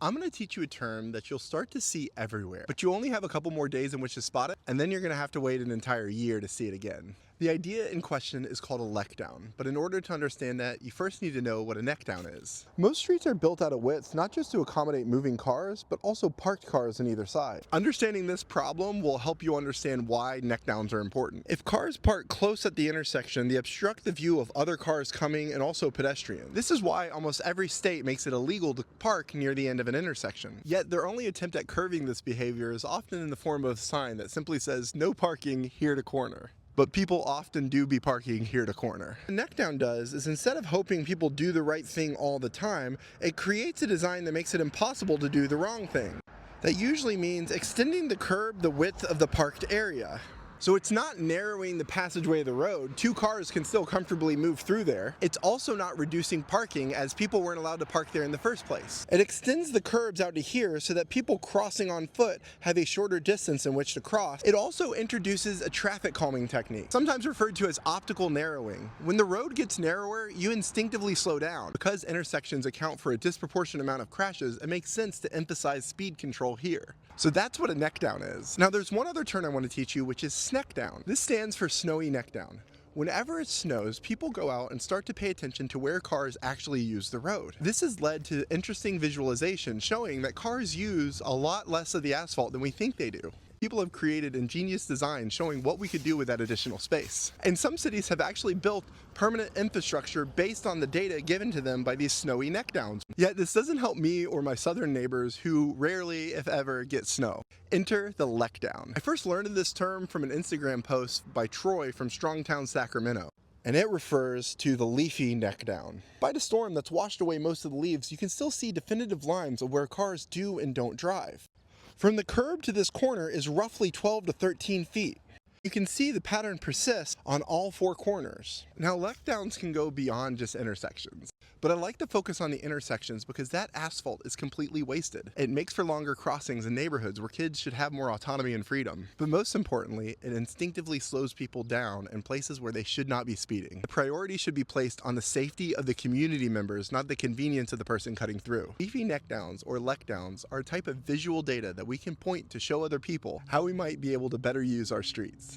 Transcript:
I'm going to teach you a term that you'll start to see everywhere, but you only have a couple more days in which to spot it, and then you're going to have to wait an entire year to see it again. The idea in question is called a neckdown, but in order to understand that, you first need to know what a neckdown is. Most streets are built out of widths not just to accommodate moving cars, but also parked cars on either side. Understanding this problem will help you understand why neckdowns are important. If cars park close at the intersection, they obstruct the view of other cars coming and also pedestrians. This is why almost every state makes it illegal to park near the end of an intersection. Yet their only attempt at curbing this behavior is often in the form of a sign that simply says, "No parking here to corner." But people often do be parking here to corner. What a neckdown does is, instead of hoping people do the right thing all the time, it creates a design that makes it impossible to do the wrong thing. That usually means extending the curb the width of the parked area. So it's not narrowing the passageway of the road. Two cars can still comfortably move through there. It's also not reducing parking, as people weren't allowed to park there in the first place. It extends the curbs out to here so that people crossing on foot have a shorter distance in which to cross. It also introduces a traffic calming technique, sometimes referred to as optical narrowing. When the road gets narrower, you instinctively slow down. Because intersections account for a disproportionate amount of crashes, it makes sense to emphasize speed control here. So that's what a neckdown is. Now there's one other term I want to teach you, which is neckdown. This stands for snowy neckdown. Whenever it snows, people go out and start to pay attention to where cars actually use the road. This has led to interesting visualization showing that cars use a lot less of the asphalt than we think they do. People have created ingenious designs showing what we could do with that additional space. And some cities have actually built permanent infrastructure based on the data given to them by these snowy neckdowns. Yet this doesn't help me or my southern neighbors who rarely, if ever, get snow. Enter the leckdown. I first learned of this term from an Instagram post by Troy from Strongtown, Sacramento. And it refers to the Leafy Neckdown. By the storm that's washed away most of the leaves, you can still see definitive lines of where cars do and don't drive. From the curb to this corner is roughly 12 to 13 feet. You can see the pattern persists on all four corners. Now, neckdowns can go beyond just intersections, but I like to focus on the intersections because that asphalt is completely wasted. It makes for longer crossings in neighborhoods where kids should have more autonomy and freedom. But most importantly, it instinctively slows people down in places where they should not be speeding. The priority should be placed on the safety of the community members, not the convenience of the person cutting through. Leafy neckdowns or leckdowns are a type of visual data that we can point to show other people how we might be able to better use our streets.